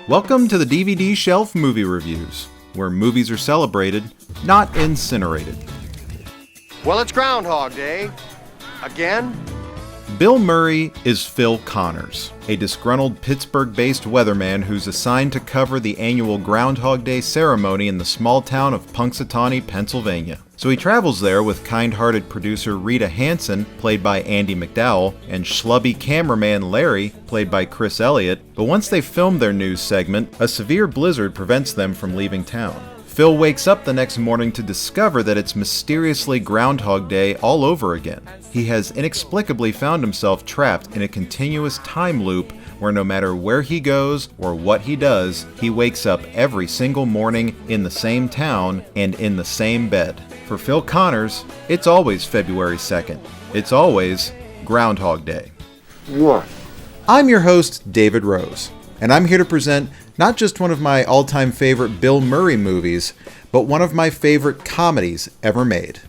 Welcome to the DVD Shelf Movie Reviews, where movies are celebrated, not incinerated. Well, it's Groundhog Day. Again? Bill Murray is Phil Connors, a disgruntled Pittsburgh-based weatherman who's assigned to cover the annual Groundhog Day ceremony in the small town of Punxsutawney, Pennsylvania. So he travels there with kind-hearted producer Rita Hanson, played by Andy McDowell, and schlubby cameraman Larry, played by Chris Elliott. But once they film their news segment, a severe blizzard prevents them from leaving town. Phil wakes up the next morning to discover that it's mysteriously Groundhog Day all over again. He has inexplicably found himself trapped in a continuous time loop where no matter where he goes or what he does, he wakes up every single morning in the same town and in the same bed. For Phil Connors, it's always February 2nd. It's always Groundhog Day. What? I'm your host, David Rose, and I'm here to present not just one of my all-time favorite Bill Murray movies, but one of my favorite comedies ever made,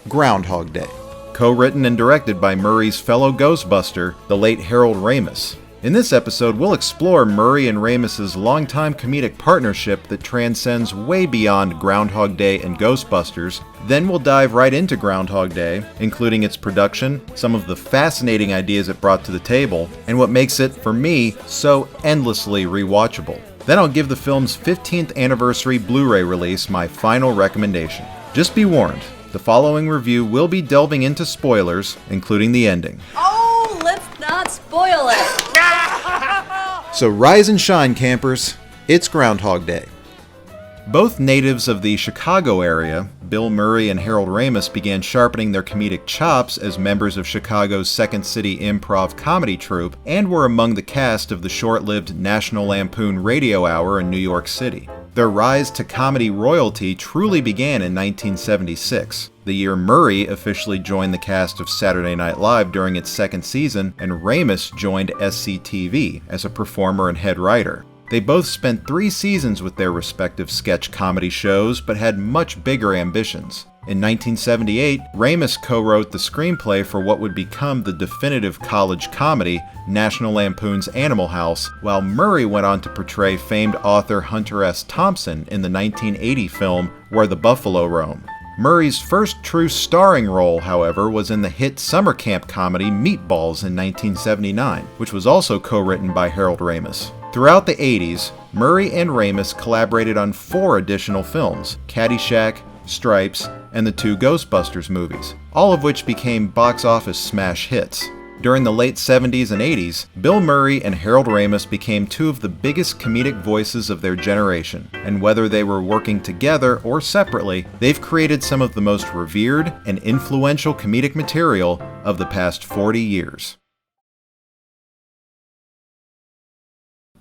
Groundhog Day. Co-written and directed by Murray's fellow Ghostbuster, the late Harold Ramis. In this episode, we'll explore Murray and Ramis' longtime comedic partnership that transcends way beyond Groundhog Day and Ghostbusters. Then we'll dive right into Groundhog Day, including its production, some of the fascinating ideas it brought to the table, and what makes it, for me, so endlessly rewatchable. Then I'll give the film's 15th anniversary Blu-ray release my final recommendation. Just be warned, the following review will be delving into spoilers, including the ending. Oh, let's not spoil it! So rise and shine, campers. It's Groundhog Day. Both natives of the Chicago area, Bill Murray and Harold Ramis began sharpening their comedic chops as members of Chicago's Second City Improv comedy troupe and were among the cast of the short-lived National Lampoon Radio Hour in New York City. Their rise to comedy royalty truly began in 1976, the year Murray officially joined the cast of Saturday Night Live during its second season, and Ramis joined SCTV as a performer and head writer. They both spent 3 seasons with their respective sketch comedy shows, but had much bigger ambitions. In 1978, Ramis co-wrote the screenplay for what would become the definitive college comedy, National Lampoon's Animal House, while Murray went on to portray famed author Hunter S. Thompson in the 1980 film Where the Buffalo Roam. Murray's first true starring role, however, was in the hit summer camp comedy Meatballs in 1979, which was also co-written by Harold Ramis. Throughout the 80s, Murray and Ramis collaborated on 4 additional films, Caddyshack, Stripes, and the 2 Ghostbusters movies, all of which became box office smash hits. During the late 70s and 80s, Bill Murray and Harold Ramis became 2 of the biggest comedic voices of their generation, and whether they were working together or separately, they've created some of the most revered and influential comedic material of the past 40 years.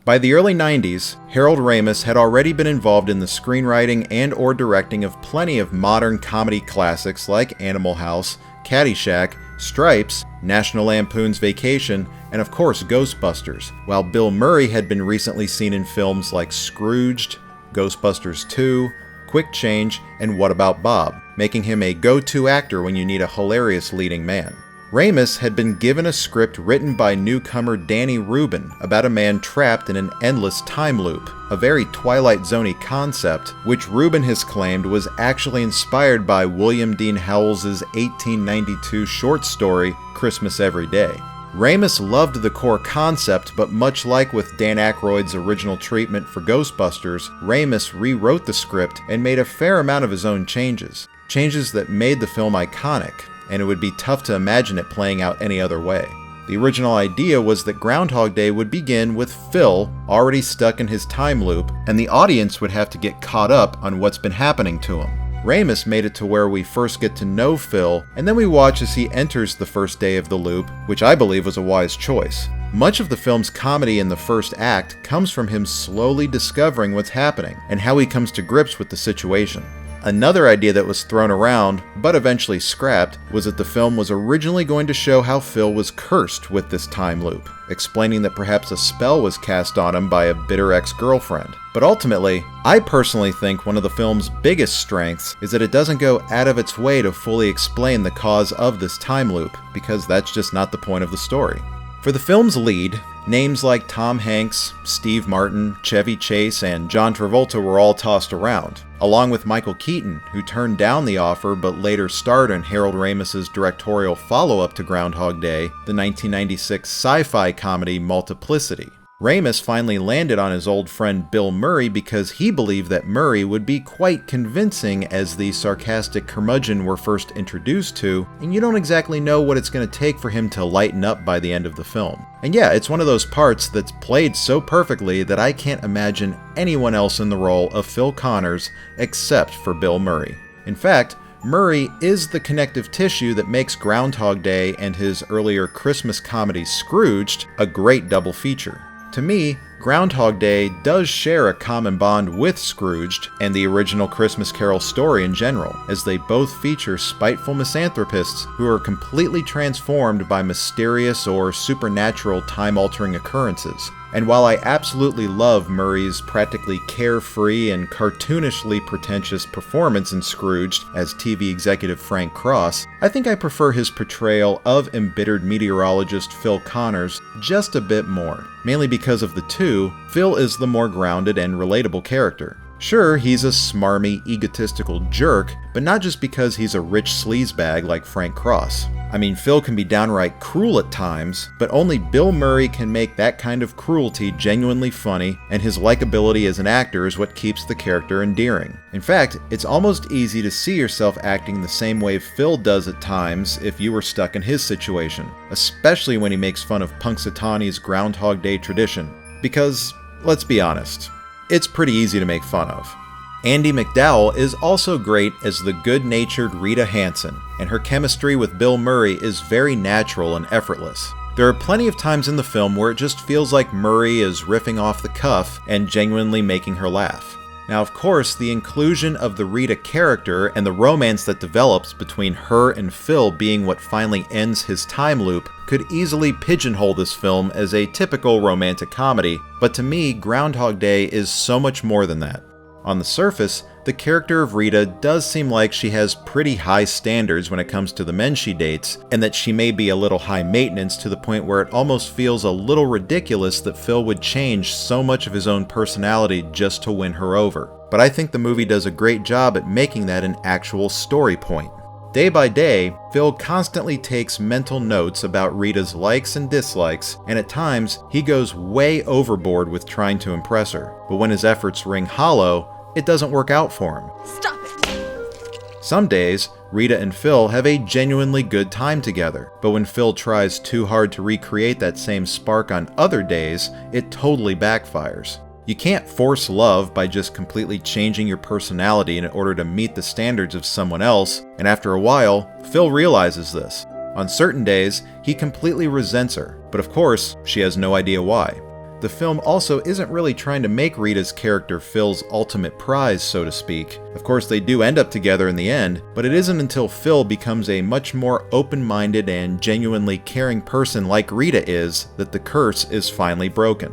By the early 90s, Harold Ramis had already been involved in the screenwriting and/or directing of plenty of modern comedy classics like Animal House, Caddyshack, Stripes, National Lampoon's Vacation, and of course Ghostbusters, while Bill Murray had been recently seen in films like Scrooged, Ghostbusters 2, Quick Change, and What About Bob, making him a go-to actor when you need a hilarious leading man. Ramis had been given a script written by newcomer Danny Rubin about a man trapped in an endless time loop, a very Twilight Zone-y concept, which Rubin has claimed was actually inspired by William Dean Howells' 1892 short story, Christmas Every Day. Ramis loved the core concept, but much like with Dan Aykroyd's original treatment for Ghostbusters, Ramis rewrote the script and made a fair amount of his own changes that made the film iconic, and it would be tough to imagine it playing out any other way. The original idea was that Groundhog Day would begin with Phil already stuck in his time loop, and the audience would have to get caught up on what's been happening to him. Ramis made it to where we first get to know Phil, and then we watch as he enters the first day of the loop, which I believe was a wise choice. Much of the film's comedy in the first act comes from him slowly discovering what's happening, and how he comes to grips with the situation. Another idea that was thrown around, but eventually scrapped, was that the film was originally going to show how Phil was cursed with this time loop, explaining that perhaps a spell was cast on him by a bitter ex-girlfriend. But ultimately, I personally think one of the film's biggest strengths is that it doesn't go out of its way to fully explain the cause of this time loop, because that's just not the point of the story. For the film's lead, Names like Tom Hanks, Steve Martin, Chevy Chase, and John Travolta were all tossed around, along with Michael Keaton, who turned down the offer but later starred in Harold Ramis's directorial follow-up to Groundhog Day, the 1996 sci-fi comedy Multiplicity. Ramis finally landed on his old friend Bill Murray because he believed that Murray would be quite convincing as the sarcastic curmudgeon we're first introduced to, and you don't exactly know what it's going to take for him to lighten up by the end of the film. And yeah, it's one of those parts that's played so perfectly that I can't imagine anyone else in the role of Phil Connors except for Bill Murray. In fact, Murray is the connective tissue that makes Groundhog Day and his earlier Christmas comedy Scrooged a great double feature. To me, Groundhog Day does share a common bond with Scrooged and the original Christmas Carol story in general, as they both feature spiteful misanthropists who are completely transformed by mysterious or supernatural time-altering occurrences. And while I absolutely love Murray's practically carefree and cartoonishly pretentious performance in Scrooged as TV executive Frank Cross, I think I prefer his portrayal of embittered meteorologist Phil Connors just a bit more. Mainly because of the two, Phil is the more grounded and relatable character. Sure, he's a smarmy, egotistical jerk, but not just because he's a rich sleazebag like Frank Cross. I mean, Phil can be downright cruel at times, but only Bill Murray can make that kind of cruelty genuinely funny, and his likability as an actor is what keeps the character endearing. In fact, it's almost easy to see yourself acting the same way Phil does at times if you were stuck in his situation, especially when he makes fun of Punxsutawney's Groundhog Day tradition. Because, let's be honest, it's pretty easy to make fun of. Andie MacDowell is also great as the good-natured Rita Hanson, and her chemistry with Bill Murray is very natural and effortless. There are plenty of times in the film where it just feels like Murray is riffing off the cuff and genuinely making her laugh. Now, of course, the inclusion of the Rita character and the romance that develops between her and Phil being what finally ends his time loop could easily pigeonhole this film as a typical romantic comedy, but to me, Groundhog Day is so much more than that. On the surface, the character of Rita does seem like she has pretty high standards when it comes to the men she dates, and that she may be a little high maintenance to the point where it almost feels a little ridiculous that Phil would change so much of his own personality just to win her over. But I think the movie does a great job at making that an actual story point. Day by day, Phil constantly takes mental notes about Rita's likes and dislikes, and at times, he goes way overboard with trying to impress her. But when his efforts ring hollow, it doesn't work out for him. Stop it! Some days, Rita and Phil have a genuinely good time together, but when Phil tries too hard to recreate that same spark on other days, it totally backfires. You can't force love by just completely changing your personality in order to meet the standards of someone else, and after a while, Phil realizes this. On certain days, he completely resents her, but of course, she has no idea why. The film also isn't really trying to make Rita's character Phil's ultimate prize, so to speak. Of course, they do end up together in the end, but it isn't until Phil becomes a much more open-minded and genuinely caring person like Rita is that the curse is finally broken.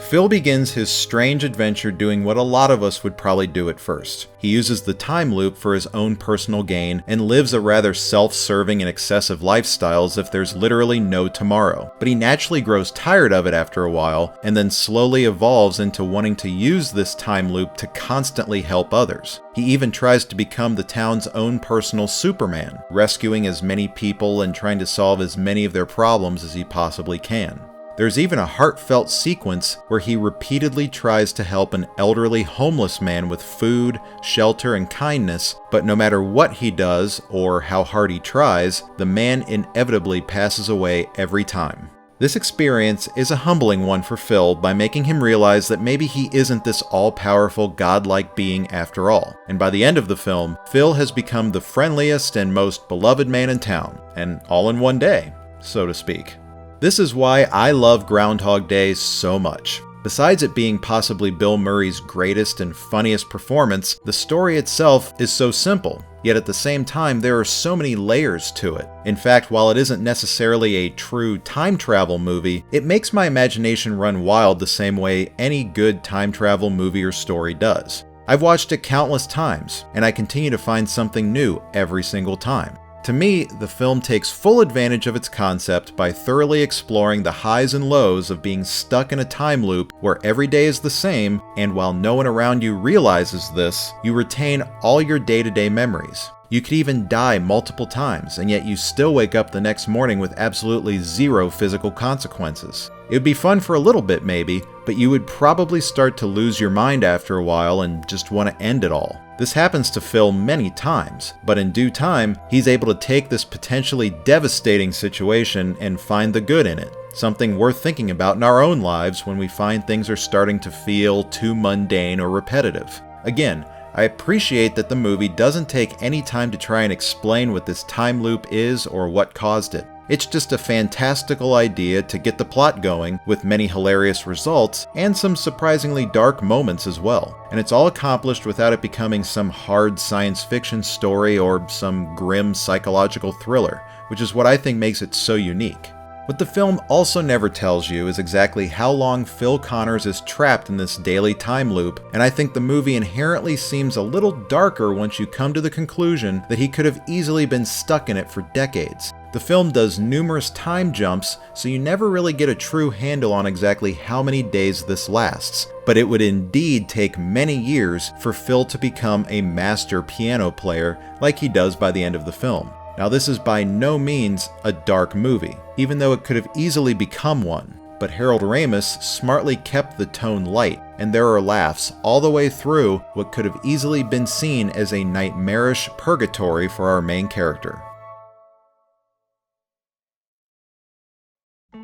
Phil begins his strange adventure doing what a lot of us would probably do at first. He uses the time loop for his own personal gain and lives a rather self-serving and excessive lifestyle as if there's literally no tomorrow. But he naturally grows tired of it after a while and then slowly evolves into wanting to use this time loop to constantly help others. He even tries to become the town's own personal Superman, rescuing as many people and trying to solve as many of their problems as he possibly can. There's even a heartfelt sequence where he repeatedly tries to help an elderly homeless man with food, shelter, and kindness, but no matter what he does or how hard he tries, the man inevitably passes away every time. This experience is a humbling one for Phil by making him realize that maybe he isn't this all-powerful, godlike being after all. And by the end of the film, Phil has become the friendliest and most beloved man in town, and all in one day, so to speak. This is why I love Groundhog Day so much. Besides it being possibly Bill Murray's greatest and funniest performance, the story itself is so simple, yet at the same time there are so many layers to it. In fact, while it isn't necessarily a true time travel movie, it makes my imagination run wild the same way any good time travel movie or story does. I've watched it countless times, and I continue to find something new every single time. To me, the film takes full advantage of its concept by thoroughly exploring the highs and lows of being stuck in a time loop where every day is the same, and while no one around you realizes this, you retain all your day-to-day memories. You could even die multiple times, and yet you still wake up the next morning with absolutely zero physical consequences. It would be fun for a little bit maybe, but you would probably start to lose your mind after a while and just want to end it all. This happens to Phil many times, but in due time, he's able to take this potentially devastating situation and find the good in it. Something worth thinking about in our own lives when we find things are starting to feel too mundane or repetitive. Again, I appreciate that the movie doesn't take any time to try and explain what this time loop is or what caused it. It's just a fantastical idea to get the plot going, with many hilarious results and some surprisingly dark moments as well. And it's all accomplished without it becoming some hard science fiction story or some grim psychological thriller, which is what I think makes it so unique. What the film also never tells you is exactly how long Phil Connors is trapped in this daily time loop, and I think the movie inherently seems a little darker once you come to the conclusion that he could have easily been stuck in it for decades. The film does numerous time jumps, so you never really get a true handle on exactly how many days this lasts, but it would indeed take many years for Phil to become a master piano player like he does by the end of the film. Now, this is by no means a dark movie, even though it could have easily become one, but Harold Ramis smartly kept the tone light, and there are laughs all the way through what could have easily been seen as a nightmarish purgatory for our main character.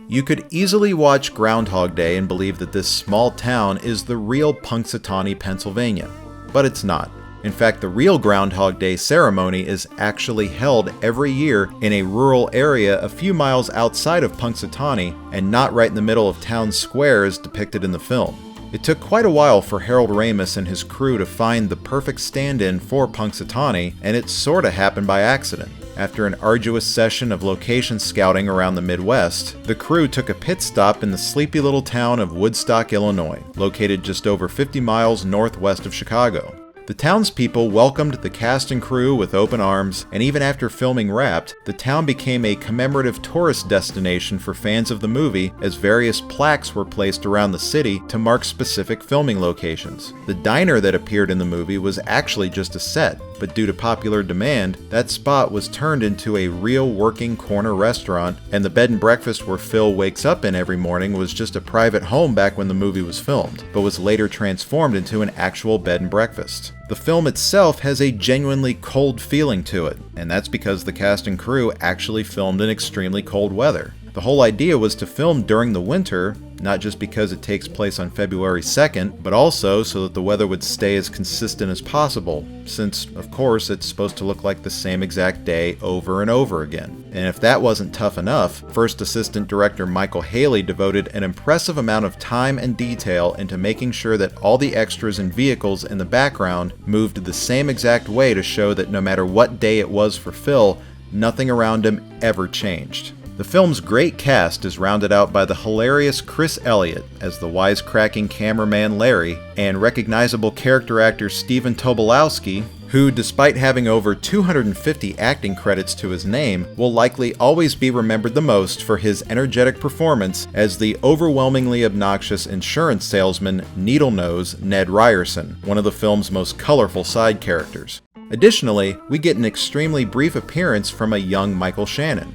You could easily watch Groundhog Day and believe that this small town is the real Punxsutawney, Pennsylvania, but it's not. In fact, the real Groundhog Day ceremony is actually held every year in a rural area a few miles outside of Punxsutawney and not right in the middle of town square as depicted in the film. It took quite a while for Harold Ramis and his crew to find the perfect stand-in for Punxsutawney, and it sorta happened by accident. After an arduous session of location scouting around the Midwest, the crew took a pit stop in the sleepy little town of Woodstock, Illinois, located just over 50 miles northwest of Chicago. The townspeople welcomed the cast and crew with open arms, and even after filming wrapped, the town became a commemorative tourist destination for fans of the movie as various plaques were placed around the city to mark specific filming locations. The diner that appeared in the movie was actually just a set, but due to popular demand, that spot was turned into a real working corner restaurant, and the bed and breakfast where Phil wakes up in every morning was just a private home back when the movie was filmed, but was later transformed into an actual bed and breakfast. The film itself has a genuinely cold feeling to it, and that's because the cast and crew actually filmed in extremely cold weather. The whole idea was to film during the winter, not just because it takes place on February 2nd, but also so that the weather would stay as consistent as possible, since, of course, it's supposed to look like the same exact day over and over again. And if that wasn't tough enough, First Assistant Director Michael Haley devoted an impressive amount of time and detail into making sure that all the extras and vehicles in the background moved the same exact way to show that no matter what day it was for Phil, nothing around him ever changed. The film's great cast is rounded out by the hilarious Chris Elliott as the wisecracking cameraman Larry, and recognizable character actor Stephen Tobolowsky, who, despite having over 250 acting credits to his name, will likely always be remembered the most for his energetic performance as the overwhelmingly obnoxious insurance salesman Needlenose Ned Ryerson, one of the film's most colorful side characters. Additionally, we get an extremely brief appearance from a young Michael Shannon.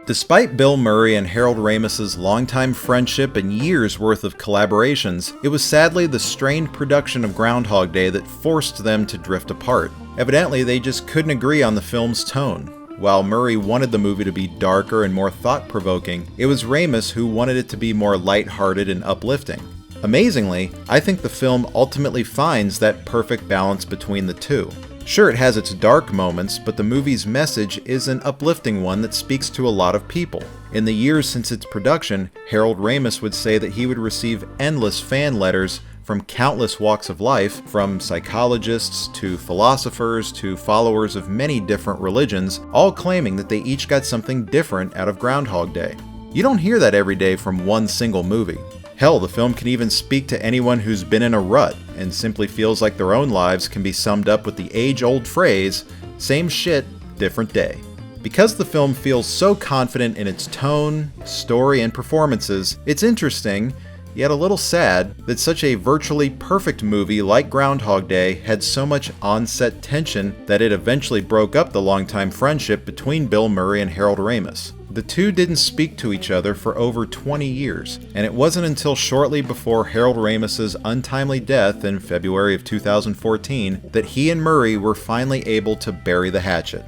Despite Bill Murray and Harold Ramis's longtime friendship and years' worth of collaborations, it was sadly the strained production of Groundhog Day that forced them to drift apart. Evidently, they just couldn't agree on the film's tone. While Murray wanted the movie to be darker and more thought-provoking, it was Ramis who wanted it to be more lighthearted and uplifting. Amazingly, I think the film ultimately finds that perfect balance between the two. Sure, it has its dark moments, but the movie's message is an uplifting one that speaks to a lot of people. In the years since its production, Harold Ramis would say that he would receive endless fan letters from countless walks of life, from psychologists to philosophers to followers of many different religions, all claiming that they each got something different out of Groundhog Day. You don't hear that every day from one single movie. Hell, the film can even speak to anyone who's been in a rut and simply feels like their own lives can be summed up with the age-old phrase, same shit, different day. Because the film feels so confident in its tone, story, and performances, it's interesting, yet a little sad, that such a virtually perfect movie like Groundhog Day had so much on-set tension that it eventually broke up the longtime friendship between Bill Murray and Harold Ramis. The two didn't speak to each other for over 20 years, and it wasn't until shortly before Harold Ramis's untimely death in February of 2014 that he and Murray were finally able to bury the hatchet.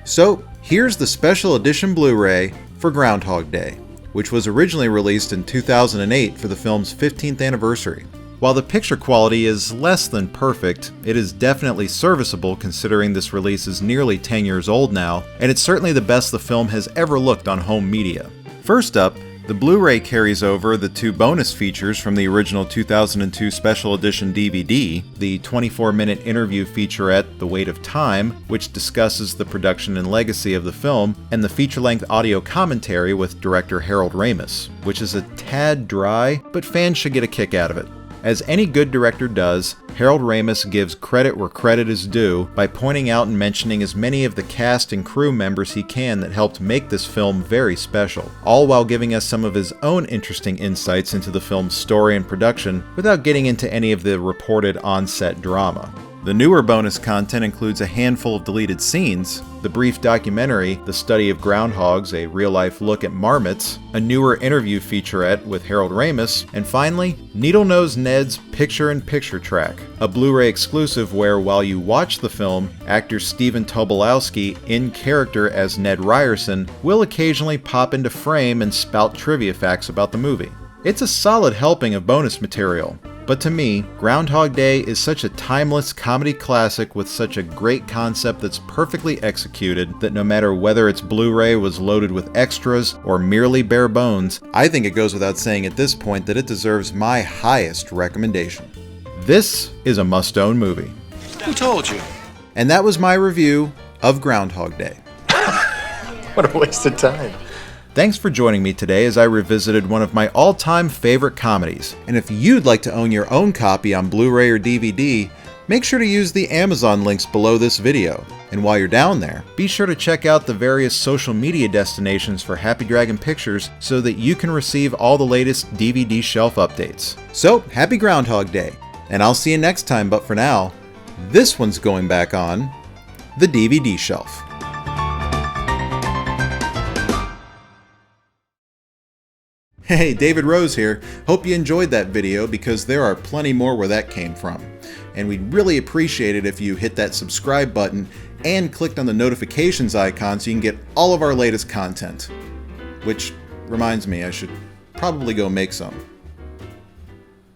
So, here's the special edition Blu-ray for Groundhog Day, which was originally released in 2008 for the film's 15th anniversary. While the picture quality is less than perfect, it is definitely serviceable considering this release is nearly 10 years old now, and it's certainly the best the film has ever looked on home media. First up, the Blu-ray carries over the two bonus features from the original 2002 Special Edition DVD, the 24-minute interview featurette The Weight of Time, which discusses the production and legacy of the film, and the feature-length audio commentary with director Harold Ramis, which is a tad dry, but fans should get a kick out of it. As any good director does, Harold Ramis gives credit where credit is due by pointing out and mentioning as many of the cast and crew members he can that helped make this film very special, all while giving us some of his own interesting insights into the film's story and production without getting into any of the reported on-set drama. The newer bonus content includes a handful of deleted scenes, the brief documentary The Study of Groundhogs, a real-life look at marmots, a newer interview featurette with Harold Ramis, and finally, Needle-Nose Ned's Picture-in-Picture track, a Blu-ray exclusive where, while you watch the film, actor Stephen Tobolowsky, in character as Ned Ryerson, will occasionally pop into frame and spout trivia facts about the movie. It's a solid helping of bonus material. But to me, Groundhog Day is such a timeless comedy classic with such a great concept that's perfectly executed that no matter whether its Blu-ray was loaded with extras or merely bare bones, I think it goes without saying at this point that it deserves my highest recommendation. This is a must-own movie. Who told you? And that was my review of Groundhog Day. What a waste of time. Thanks for joining me today as I revisited one of my all-time favorite comedies. And if you'd like to own your own copy on Blu-ray or DVD, make sure to use the Amazon links below this video. And while you're down there, be sure to check out the various social media destinations for Happy Dragon Pictures so that you can receive all the latest DVD shelf updates. So, happy Groundhog Day, and I'll see you next time, but for now, this one's going back on the DVD shelf. Hey, David Rose here. Hope you enjoyed that video because there are plenty more where that came from. And we'd really appreciate it if you hit that subscribe button and clicked on the notifications icon so you can get all of our latest content. Which reminds me, I should probably go make some.